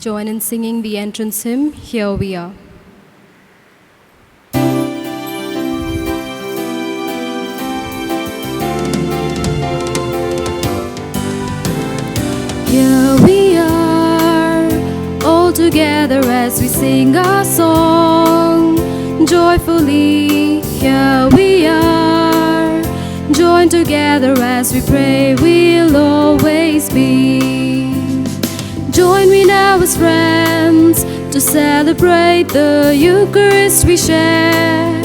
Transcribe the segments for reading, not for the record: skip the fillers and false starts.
join in singing the entrance hymn, Here We Are. Here we are, all together as we sing our song. Joyfully, here we are, joined together as we pray, we'll always be. Join me now as friends to celebrate the Eucharist we share.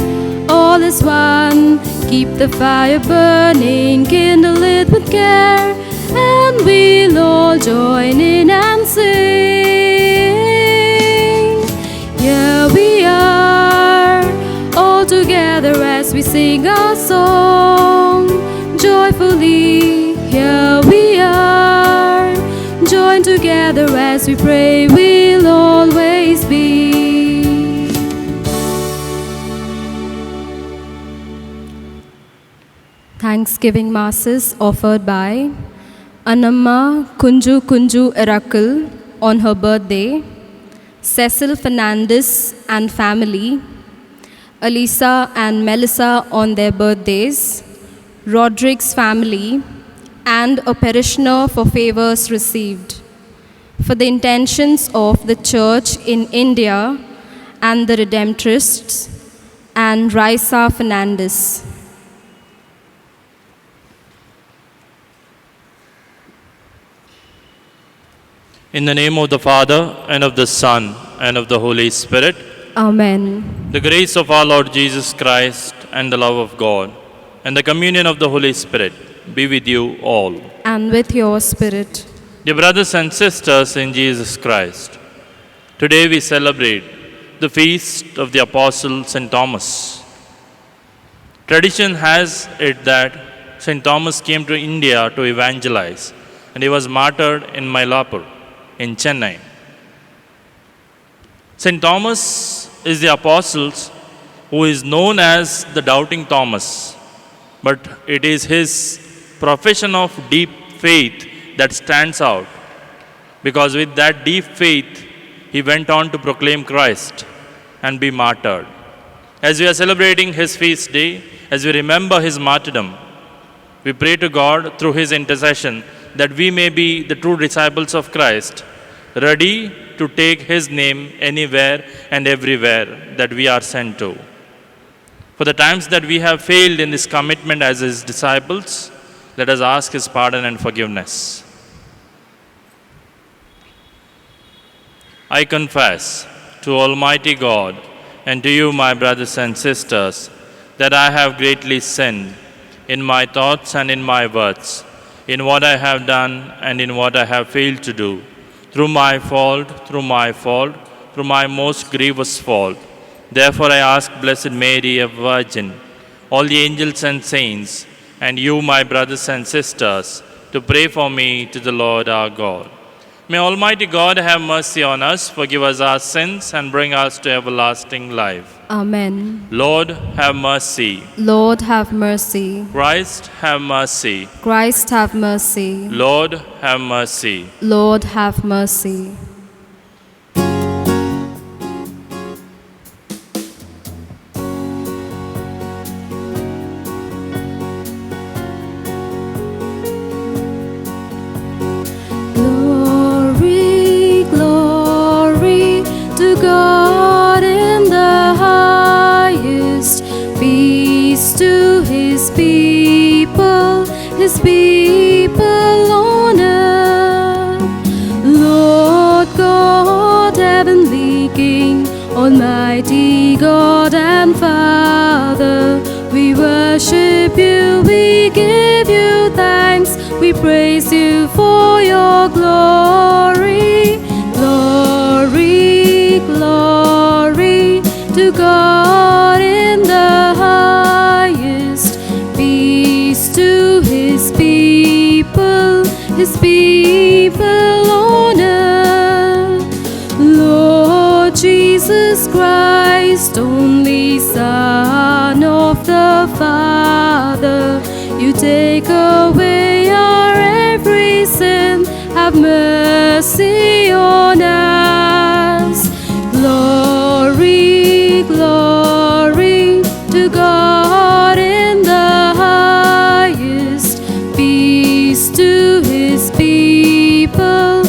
All is one, keep the fire burning, kindle it with care, and we'll all join in and sing. Here we are, all together as we sing our song. Joyfully, here we are, joined together as we pray, we'll always be. Thanksgiving Masses offered by Anamma Kunju Kunju Irakal on her birthday, Cecil Fernandez and family, Alisa and Melissa on their birthdays, Rodrigue's family, and a parishioner for favors received. For the intentions of the Church in India and the Redemptorists, and Raisa Fernandez. In the name of the Father, and of the Son, and of the Holy Spirit. Amen. The grace of our Lord Jesus Christ, and the love of God, and the communion of the Holy Spirit be with you all. And with your spirit. Dear brothers and sisters in Jesus Christ, today we celebrate the feast of the Apostle St. Thomas. Tradition has it that St. Thomas came to India to evangelize, and he was martyred in Mylapore in Chennai. St. Thomas is the apostle who is known as the Doubting Thomas, but it is his profession of deep faith that stands out, because with that deep faith he went on to proclaim Christ and be martyred. As we are celebrating his feast day, as we remember his martyrdom, we pray to God through his intercession that we may be the true disciples of Christ, ready to take his name anywhere and everywhere that we are sent to. For the times that we have failed in this commitment as his disciples, let us ask his pardon and forgiveness. I confess to Almighty God and to you, my brothers and sisters, that I have greatly sinned in my thoughts and in my words, in what I have done and in what I have failed to do, through my fault, through my most grievous fault. Therefore I ask Blessed Mary, a Virgin, all the angels and saints, and you, my brothers and sisters, to pray for me to the Lord our God. May Almighty God have mercy on us, forgive us our sins, and bring us to everlasting life. Amen. Lord, have mercy. Lord, have mercy. Christ, have mercy. Christ, have mercy. Lord, have mercy. Lord, have mercy. Glory, glory to God in the highest. Peace to his people on earth. Lord God, heavenly King, Almighty God and Father, we worship you, we give you thanks, we praise you for your glory. Glory, glory to God in the highest. Peace to his people on earth. Lord Jesus Christ, only Son of the Father, you take away our every sin. have mercy on us. Glory, glory to God in the highest. Peace to His people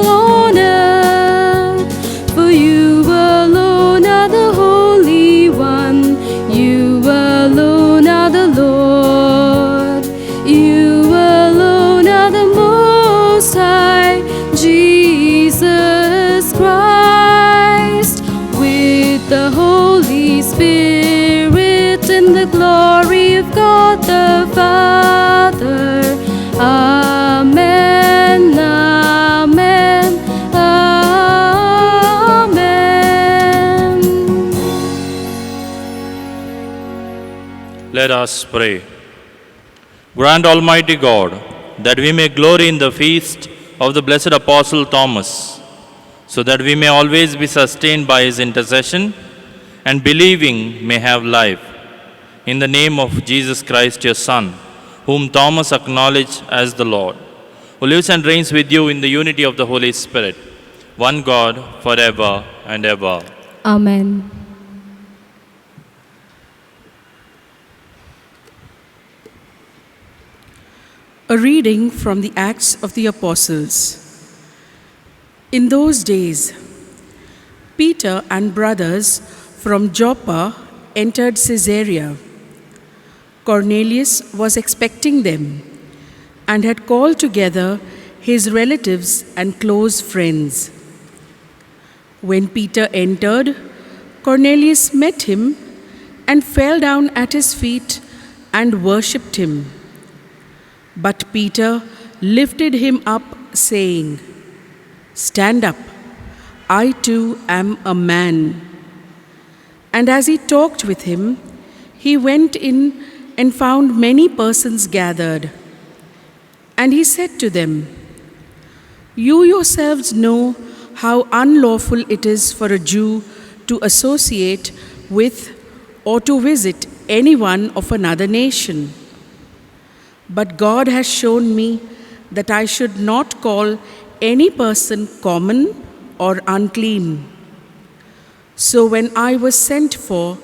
on earth. For you alone are the Holy One. You alone are the Lord. You alone are the Most High, Jesus Christ. With the Holy Spirit in the glory of God the Father. Amen, amen, amen. Let us pray. Grant, Almighty God, that we may glory in the feast of the blessed Apostle Thomas, so that we may always be sustained by his intercession and believing may have life. In the name of Jesus Christ, your Son, whom Thomas acknowledged as the Lord, who lives and reigns with you in the unity of the Holy Spirit, one God, forever and ever. Amen. A reading from the Acts of the Apostles. In those days, Peter and brothers from Joppa entered Caesarea. Cornelius was expecting them and had called together his relatives and close friends. When Peter entered, Cornelius met him and fell down at his feet and worshipped him. But Peter lifted him up, saying, "Stand up, I too am a man." And as he talked with him, he went in and found many persons gathered. And he said to them, "You yourselves know how unlawful it is for a Jew to associate with or to visit anyone of another nation. But God has shown me that I should not call any person common or unclean. So when I was sent for,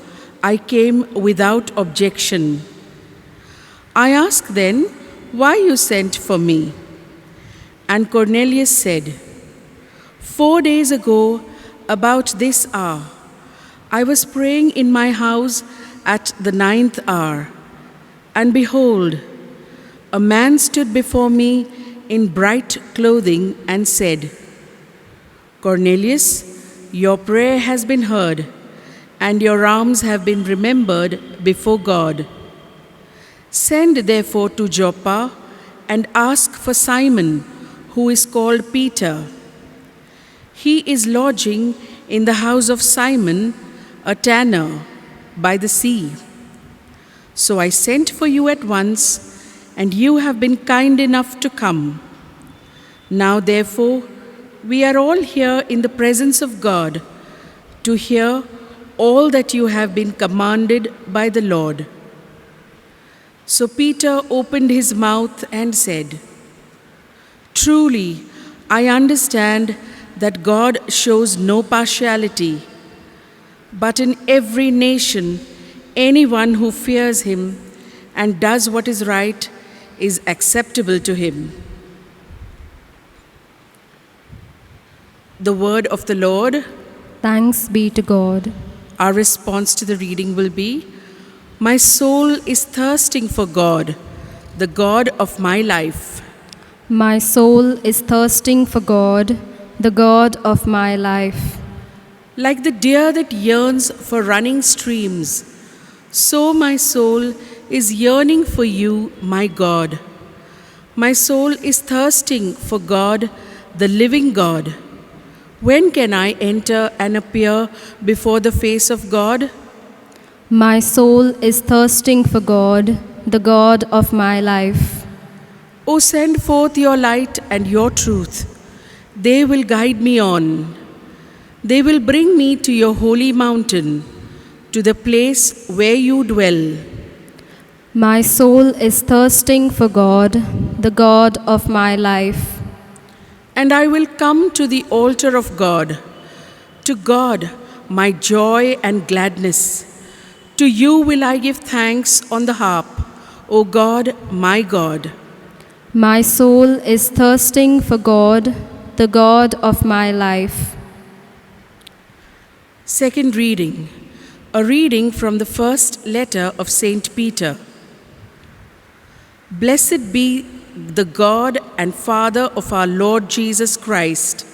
I came without objection. I asked then, 'Why you sent for me?' And Cornelius said, 4 days ago, about this hour, I was praying in my house at the 9th hour, and behold, a man stood before me in bright clothing and said, 'Cornelius, your prayer has been heard, and your alms have been remembered before God. Send therefore to Joppa and ask for Simon, who is called Peter. He is lodging in the house of Simon, a tanner, by the sea.' So I sent for you at once, and you have been kind enough to come. Now therefore, we are all here in the presence of God to hear all that you have been commanded by the Lord." So Peter opened his mouth and said, "Truly, I understand that God shows no partiality, but in every nation, anyone who fears him and does what is right is acceptable to him." The word of the Lord. Thanks be to God. Our response to the reading will be, "My soul is thirsting for God, the God of my life." My soul is thirsting for God, the God of my life. Like the deer that yearns for running streams, so my soul is yearning for you, my God. My soul is thirsting for God, the living God. When can I enter and appear before the face of God? My soul is thirsting for God, the God of my life. O send forth your light and your truth. They will guide me on. They will bring me to your holy mountain, to the place where you dwell. My soul is thirsting for God, the God of my life. And I will come to the altar of God, to God, my joy and gladness. To you will I give thanks on the harp, O God, my God. My soul is thirsting for God, the God of my life. Second reading, a reading from the first letter of Saint Peter. Blessed be the God and Father of our Lord Jesus Christ.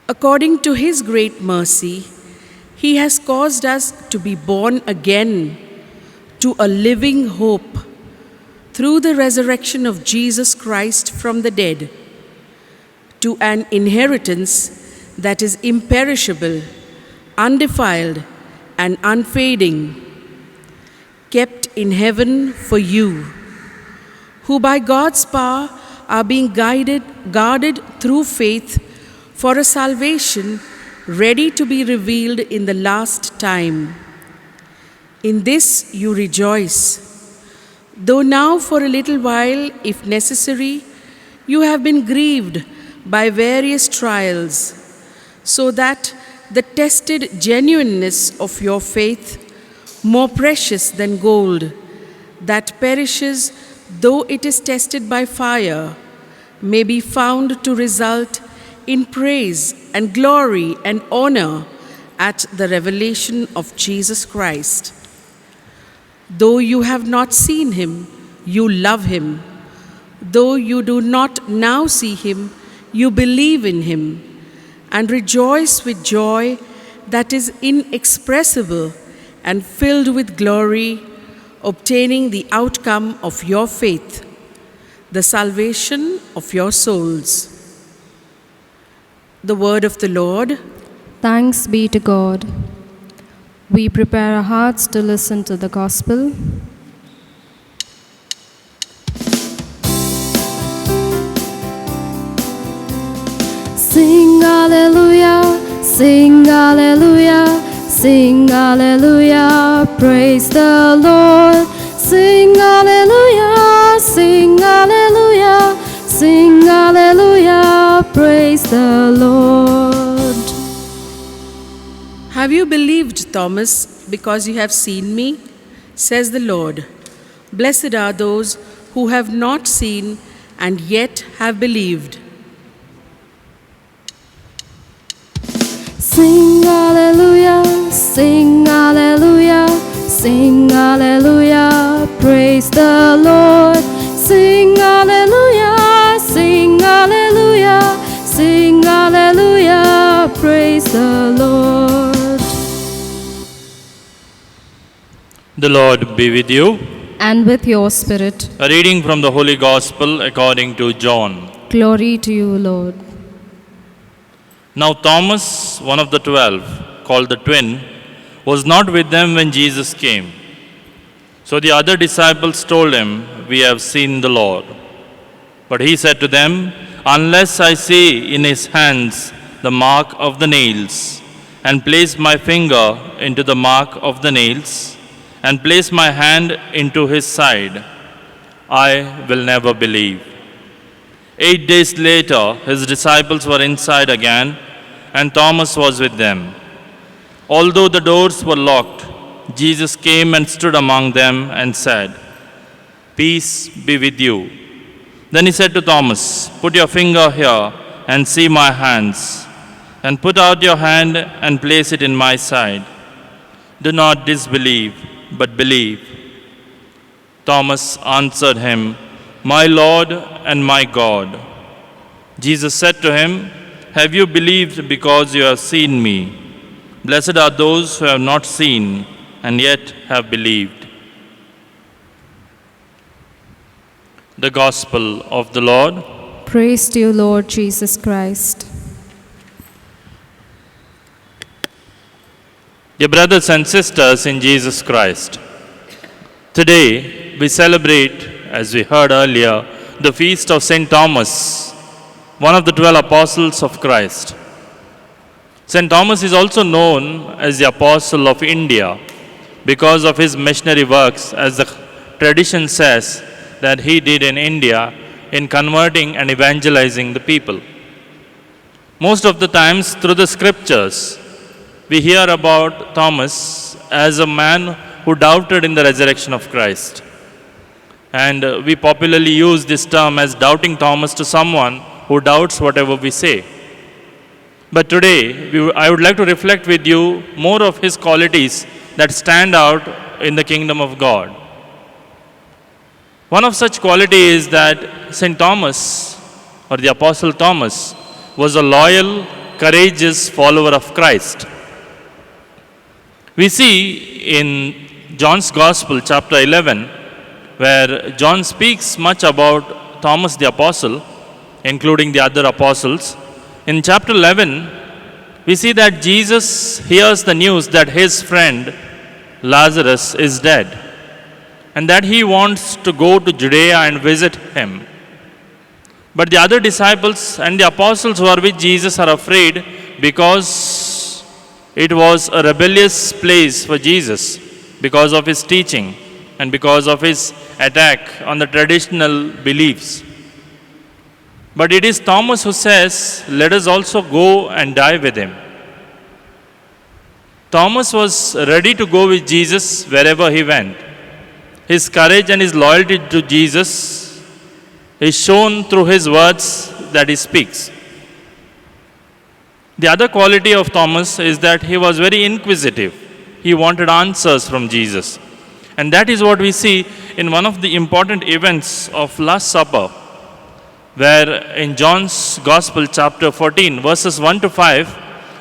According to his great mercy, he has caused us to be born again to a living hope through the resurrection of Jesus Christ from the dead, to an inheritance that is imperishable, undefiled, and unfading, kept in heaven for you, who by God's power are being guarded through faith for a salvation ready to be revealed in the last time. In this you rejoice, though now for a little while, if necessary, you have been grieved by various trials, so that the tested genuineness of your faith, more precious than gold, that perishes though it is tested by fire, may be found to result in praise and glory and honor at the revelation of Jesus Christ. Though you have not seen him, you love him. Though you do not now see him, you believe in him and rejoice with joy that is inexpressible and filled with glory, obtaining the outcome of your faith, the salvation of your souls. The word of the Lord. Thanks be to God. We prepare our hearts to listen to the gospel. Sing hallelujah, sing hallelujah, sing hallelujah, praise the Lord. Sing hallelujah, sing hallelujah, sing hallelujah, praise the Lord. Have you believed, Thomas, because you have seen me? Says the Lord. Blessed are those who have not seen and yet have believed. Sing hallelujah, sing hallelujah, sing hallelujah, praise the Lord. Sing hallelujah, sing hallelujah, sing hallelujah, praise the Lord. The Lord be with you. And with your spirit. A reading from the Holy Gospel according to John. Glory to you, Lord. Now Thomas, one of the 12, called the twin, was not with them when Jesus came. So the other disciples told him, "We have seen the Lord." But he said to them, "Unless I see in his hands the mark of the nails, and place my finger into the mark of the nails, and place my hand into his side, I will never believe." 8 days later, his disciples were inside again, and Thomas was with them. Although the doors were locked, Jesus came and stood among them and said, "Peace be with you." Then he said to Thomas, "Put your finger here and see my hands, and put out your hand and place it in my side. Do not disbelieve, but believe." Thomas answered him, "My Lord and my God." Jesus said to him, "Have you believed because you have seen me? Blessed are those who have not seen and yet have believed." The Gospel of the Lord. Praise to you, Lord Jesus Christ. Dear brothers and sisters in Jesus Christ, today we celebrate, as we heard earlier, the feast of St. Thomas, one of the 12 apostles of Christ. St. Thomas is also known as the Apostle of India because of his missionary works, as the tradition says that he did in India in converting and evangelizing the people. Most of the times, through the scriptures, we hear about Thomas as a man who doubted in the resurrection of Christ. And we popularly use this term as doubting Thomas to someone who doubts whatever we say. But today, I would like to reflect with you more of his qualities that stand out in the kingdom of God. One of such quality is that St. Thomas, or the Apostle Thomas, was a loyal, courageous follower of Christ. We see in John's Gospel, chapter 11, where John speaks much about Thomas the Apostle, including the other apostles. In chapter 11, we see that Jesus hears the news that his friend Lazarus is dead and that he wants to go to Judea and visit him. But the other disciples and the apostles who are with Jesus are afraid because it was a rebellious place for Jesus because of his teaching and because of his attack on the traditional beliefs. But it is Thomas who says, "Let us also go and die with him." Thomas was ready to go with Jesus wherever he went. His courage and his loyalty to Jesus is shown through his words that he speaks. The other quality of Thomas is that he was very inquisitive. He wanted answers from Jesus. And that is what we see in one of the important events of Last Supper, where in John's Gospel, chapter 14, verses 1 to 5,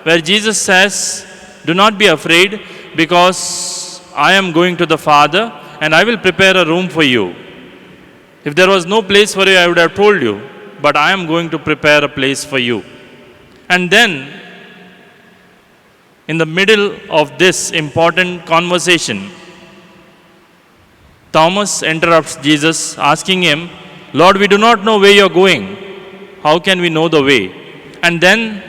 where Jesus says, "Do not be afraid, because I am going to the Father, and I will prepare a room for you. If there was no place for you, I would have told you, but I am going to prepare a place for you." And then, in the middle of this important conversation, Thomas interrupts Jesus, asking him, "Lord, we do not know where you are going. How can we know the way?" And then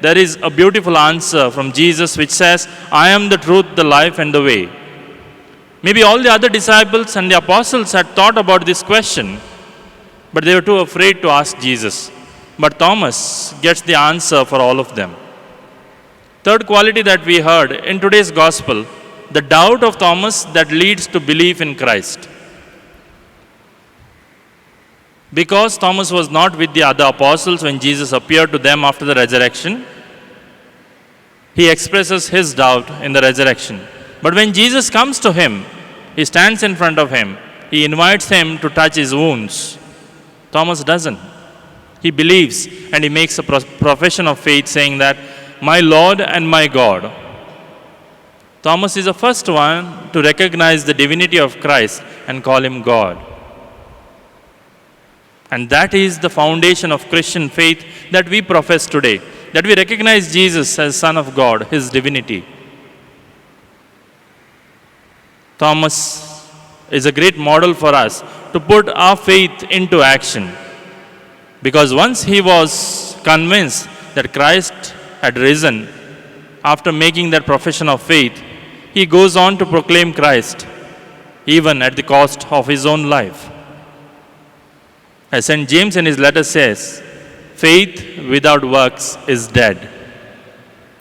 there is a beautiful answer from Jesus which says, "I am the truth, the life, and the way." Maybe all the other disciples and the apostles had thought about this question, but they were too afraid to ask Jesus. But Thomas gets the answer for all of them. Third quality that we heard in today's gospel, the doubt of Thomas that leads to belief in Christ. Because Thomas was not with the other apostles when Jesus appeared to them after the resurrection, he expresses his doubt in the resurrection. But when Jesus comes to him, he stands in front of him, he invites him to touch his wounds. Thomas doesn't. He believes and he makes a profession of faith saying that, "My Lord and my God." Thomas is the first one to recognize the divinity of Christ and call him God. And that is the foundation of Christian faith that we profess today, that we recognize Jesus as Son of God, his divinity. Thomas is a great model for us to put our faith into action. Because once he was convinced that Christ had risen, after making that profession of faith, he goes on to proclaim Christ, even at the cost of his own life. As St. James in his letter says, "Faith without works is dead."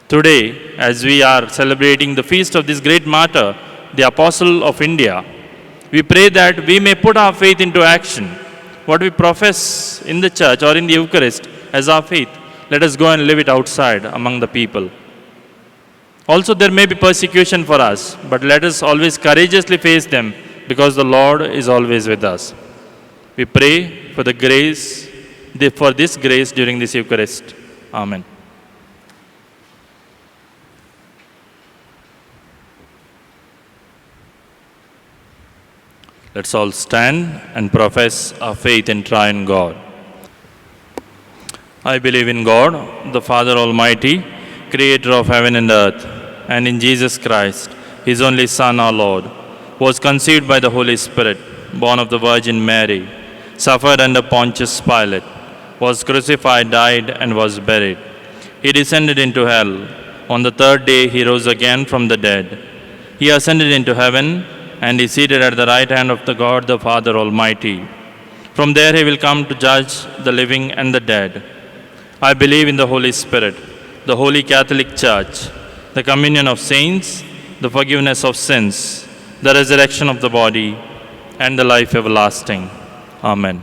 Today, as we are celebrating the feast of this great martyr, the Apostle of India, we pray that we may put our faith into action. What we profess in the church or in the Eucharist as our faith, let us go and live it outside among the people. Also, there may be persecution for us, but let us always courageously face them because the Lord is always with us. We pray for the grace, for this grace during this Eucharist. Amen. Let's all stand and profess our faith in triune God. I believe in God, the Father Almighty, creator of heaven and earth, and in Jesus Christ, his only Son, our Lord, who was conceived by the Holy Spirit, born of the Virgin Mary, suffered under Pontius Pilate, was crucified, died, and was buried. He descended into hell. On the third day he rose again from the dead. He ascended into heaven and is seated at the right hand of the God the Father Almighty. From there he will come to judge the living and the dead. I believe in the Holy Spirit, the Holy Catholic Church, the communion of saints, the forgiveness of sins, the resurrection of the body, and the life everlasting. Amen.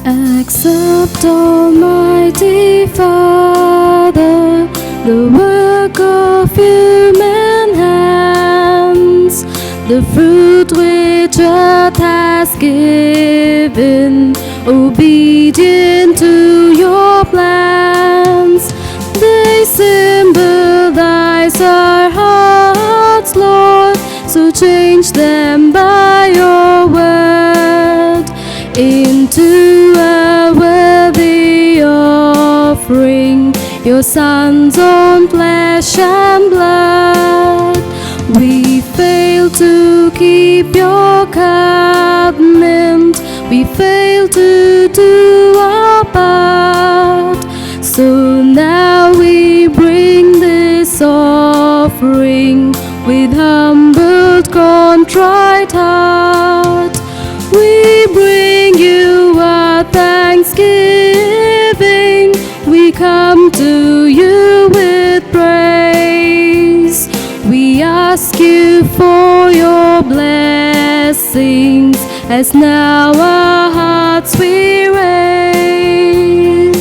Accept, Almighty Father, the work of human hands, the fruit which earth has given, obedient to your plans. They symbolize our hearts, Lord, so change them by your word into a worthy offering, your Son's own flesh and blood. We fail to keep your covenant, we fail to do our part. So now we bring this offering with humbled, contrite heart. We bring you our thanksgiving, we come to you with praise. We ask you for your blessings, as now our hearts we raise.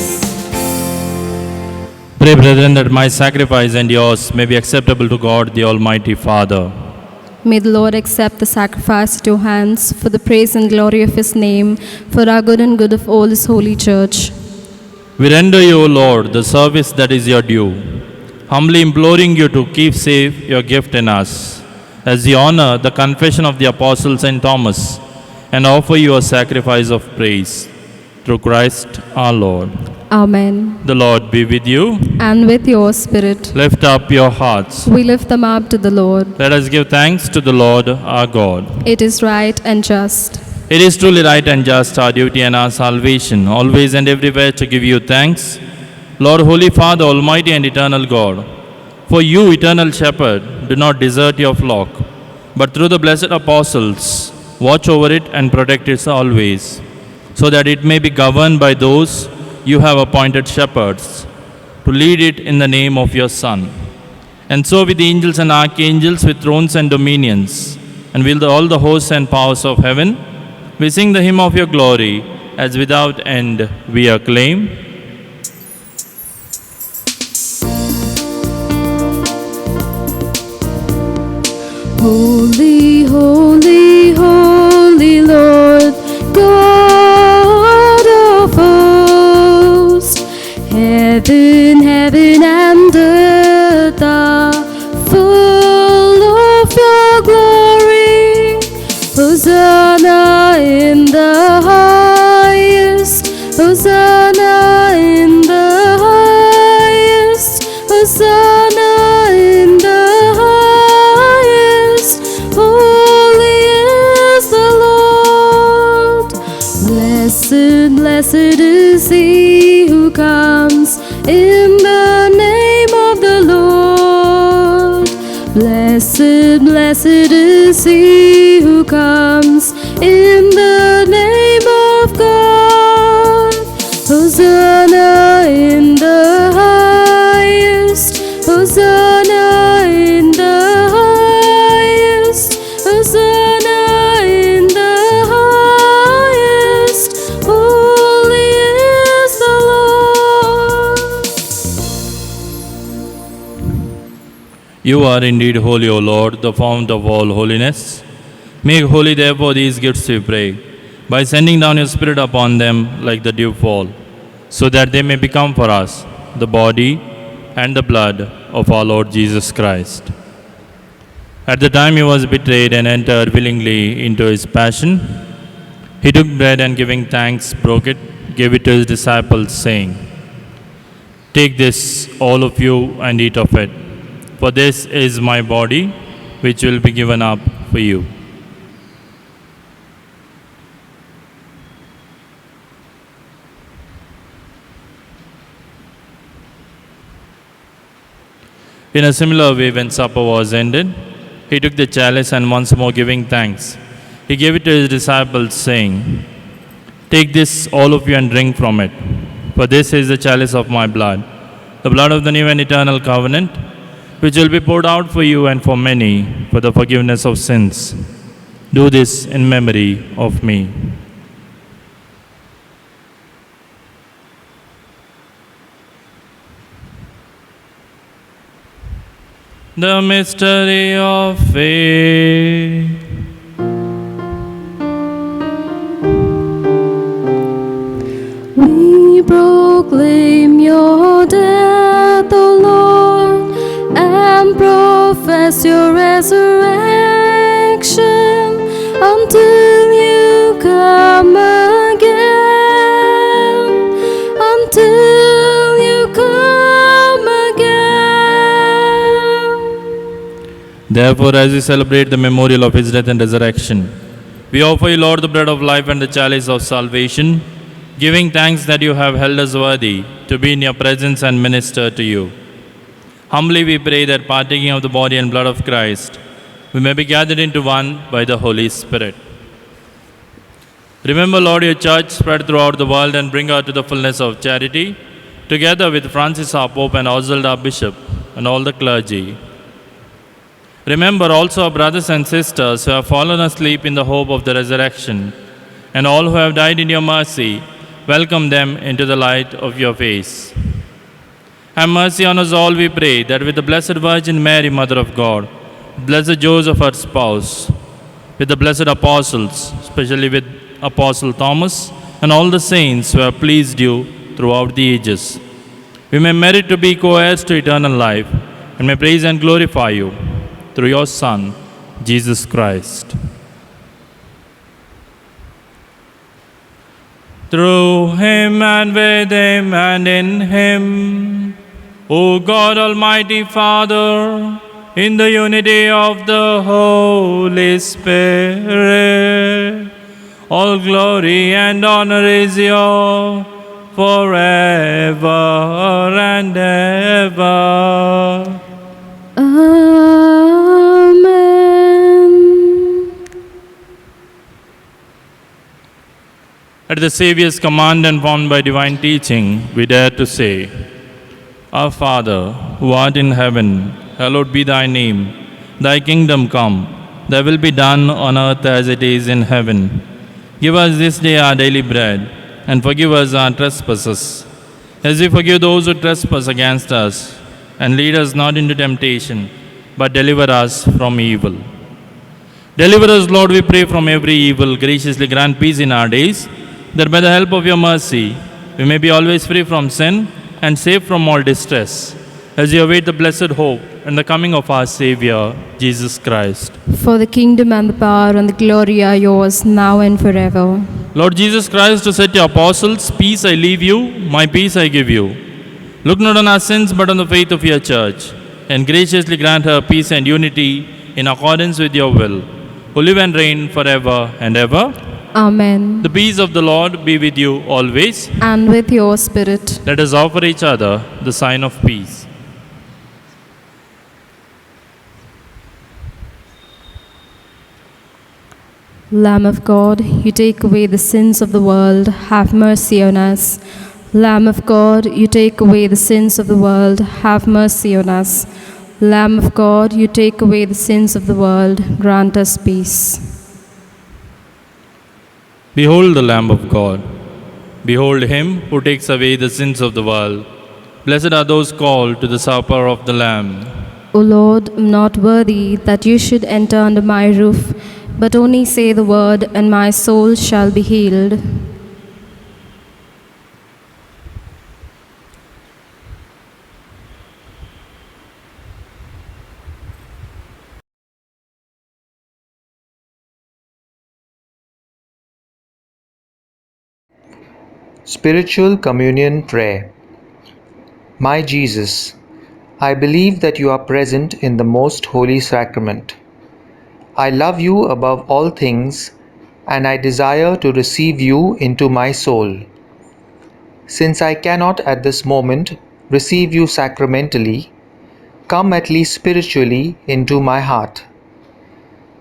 Pray, brethren, that my sacrifice and yours may be acceptable to God, the Almighty Father. May the Lord accept the sacrifice at your hands for the praise and glory of his name, for our good and good of all his holy church. We render you, O Lord, the service that is your due, humbly imploring you to keep safe your gift in us, as we honor the confession of the Apostle St. Thomas, and offer you a sacrifice of praise. Through Christ our Lord. Amen. The Lord be with you. And with your spirit, Lift up your hearts. we lift them up to the Lord. Let us give thanks to the Lord our God. It is right and just. It is truly right and just, our duty and our salvation, always and everywhere to give you thanks, Lord, Holy Father, Almighty and eternal God. For you, eternal shepherd, do not desert your flock, but through the blessed apostles, watch over it and protect it always, so that it may be governed by those you have appointed shepherds, to lead it in the name of your Son. And so with the angels and archangels, with thrones and dominions, and with all the hosts and powers of heaven, we sing the hymn of your glory, as without end we acclaim. Holy, holy, holy Lord, God of hosts, heaven, heaven and earth are full of your glory. Hosanna in the highest, Hosanna in the highest, Hosanna in the highest. Holy is the Lord. Blessed, blessed is he who comes in the name of the Lord. Blessed, blessed is he who comes in the name of God. Hosanna in the highest, Hosanna in the highest, Hosanna in the highest. Holy is the Lord. You are indeed holy, O Lord, the fount of all holiness. Make holy, therefore, these gifts, we pray, by sending down your Spirit upon them like the dew fall, so that they may become for us the body and the blood of our Lord Jesus Christ. At the time he was betrayed and entered willingly into his passion, he took bread and giving thanks, broke it, gave it to his disciples, saying, "Take this, all of you, and eat of it, for this is my body, which will be given up for you." In a similar way, when supper was ended, he took the chalice and once more giving thanks, he gave it to his disciples, saying, "Take this, all of you, and drink from it, for this is the chalice of my blood, the blood of the new and eternal covenant, which will be poured out for you and for many for the forgiveness of sins. Do this in memory of me." The mystery of faith. We proclaim your death, O Lord, and profess your resurrection until you come again. Until you come again. Therefore, as we celebrate the memorial of his death and resurrection, we offer you, Lord, the bread of life and the chalice of salvation, giving thanks that you have held us worthy to be in your presence and minister to you. Humbly we pray that partaking of the body and blood of Christ, we may be gathered into one by the Holy Spirit. Remember, Lord, your church spread throughout the world and bring her to the fullness of charity, together with Francis our Pope and Oswald our Bishop and all the clergy. Remember also our brothers and sisters who have fallen asleep in the hope of the resurrection, and all who have died in your mercy. Welcome them into the light of your face. Have mercy on us all, we pray, that with the Blessed Virgin Mary, Mother of God, Blessed Joseph, her spouse, with the blessed apostles, especially with Apostle Thomas, and all the saints who have pleased you throughout the ages, we may merit to be co-heirs to eternal life, and may praise and glorify you through your Son, Jesus Christ. Through him and with him and in him, O God Almighty Father, in the unity of the Holy Spirit, all glory and honor is yours forever and ever. Amen. At the Saviour's command and formed by divine teaching, we dare to say, Our Father, who art in heaven, hallowed be thy name. Thy kingdom come, thy will be done on earth as it is in heaven. Give us this day our daily bread, and forgive us our trespasses, as we forgive those who trespass against us. And lead us not into temptation, but deliver us from evil. Deliver us, Lord, we pray, from every evil. Graciously grant peace in our days, that by the help of your mercy, we may be always free from sin and safe from all distress, as we await the blessed hope and the coming of our Savior, Jesus Christ. For the kingdom and the power and the glory are yours, now and forever. Lord Jesus Christ, who said to your apostles, "Peace I leave you, my peace I give you," look not on our sins, but on the faith of your church, and graciously grant her peace and unity in accordance with your will, who live and reign forever and ever. Amen. The peace of the Lord be with you always. And with your spirit. Let us offer each other the sign of peace. Lamb of God, you take away the sins of the world, have mercy on us. Lamb of God, you take away the sins of the world, have mercy on us. Lamb of God, you take away the sins of the world, grant us peace. Behold the Lamb of God. Behold him who takes away the sins of the world. Blessed are those called to the supper of the Lamb. O Lord, I am not worthy that you should enter under my roof, but only say the word, and my soul shall be healed. Spiritual Communion Prayer. My Jesus, I believe that you are present in the most holy sacrament. I love you above all things, and I desire to receive you into my soul. Since I cannot at this moment receive you sacramentally, come at least spiritually into my heart.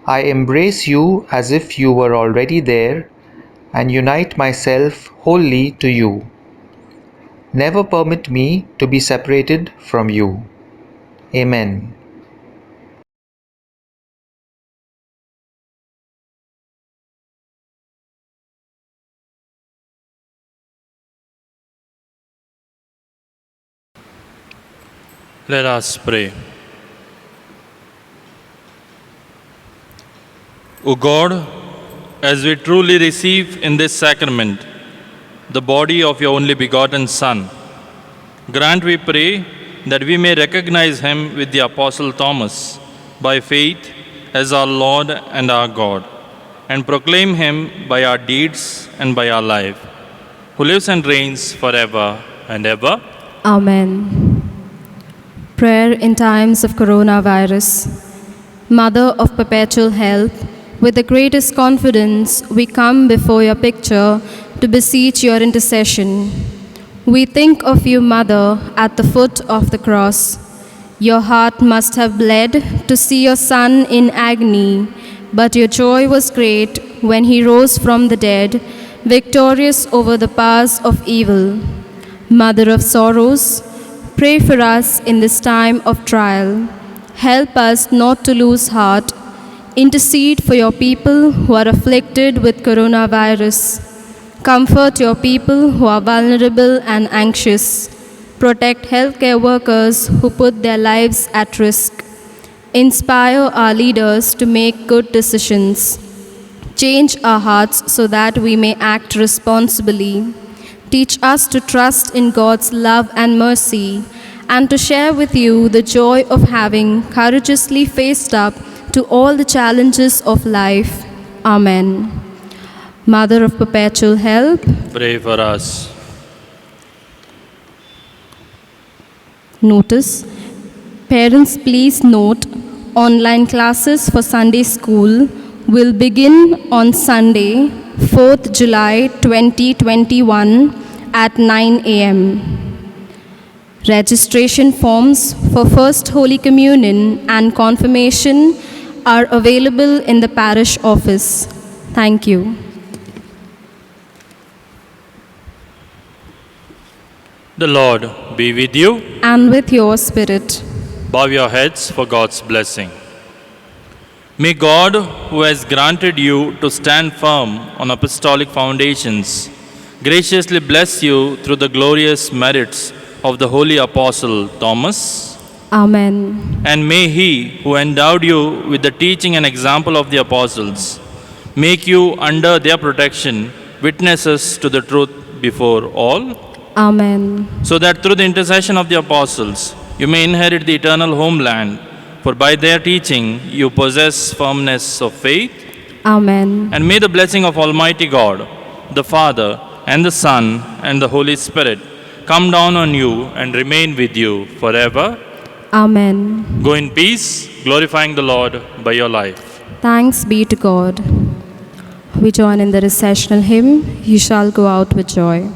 I embrace you as if you were already there and unite myself wholly to you. Never permit me to be separated from you. Amen. Let us pray. O God, as we truly receive in this sacrament the body of your only begotten Son, grant, we pray, that we may recognize him with the Apostle Thomas by faith as our Lord and our God, and proclaim him by our deeds and by our life, who lives and reigns forever and ever. Amen. Prayer in times of coronavirus. Mother of perpetual help, with the greatest confidence we come before your picture to beseech your intercession. We think of you, Mother, at the foot of the cross. Your heart must have bled to see your Son in agony, but your joy was great when he rose from the dead, victorious over the powers of evil. Mother of sorrows, pray for us in this time of trial. Help us not to lose heart. Intercede for your people who are afflicted with coronavirus. Comfort your people who are vulnerable and anxious. Protect healthcare workers who put their lives at risk. Inspire our leaders to make good decisions. Change our hearts so that we may act responsibly. Teach us to trust in God's love and mercy, and to share with you the joy of having courageously faced up to all the challenges of life. Amen. Mother of perpetual help, Pray for us. notice. Parents, please note, online classes for Sunday school will begin on Sunday, 4th July 2021 at 9 a.m. Registration forms for First Holy Communion and Confirmation are available in the parish office. Thank you. The Lord be with you. And with your spirit. Bow your heads for God's blessing. May God, who has granted you to stand firm on apostolic foundations, graciously bless you through the glorious merits of the holy apostle Thomas. Amen. And may he, who endowed you with the teaching and example of the apostles, make you under their protection witnesses to the truth before all, Amen. so that through the intercession of the apostles you may inherit the eternal homeland, for by their teaching you possess firmness of faith. Amen. And may the blessing of Almighty God, the Father, and the Son, and the Holy Spirit come down on you and remain with you forever. Amen. Go in peace, glorifying the Lord by your life. Thanks be to God. We join in the recessional hymn, You Shall Go Out with Joy.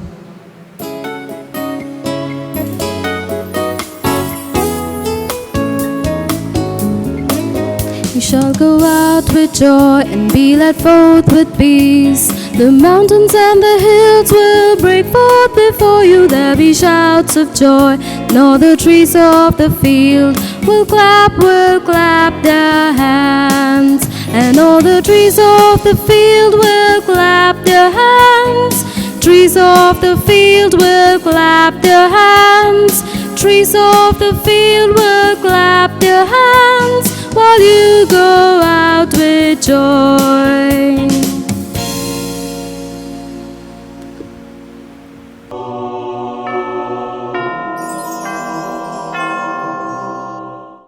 You shall go out with joy and be led forth with peace. The mountains and the hills will break forth before you. There be shouts of joy, and all the trees of the field will clap their hands. And all the trees of the field will clap their hands. Trees of the field will clap their hands. Trees of the field will clap their hands while you go out with joy.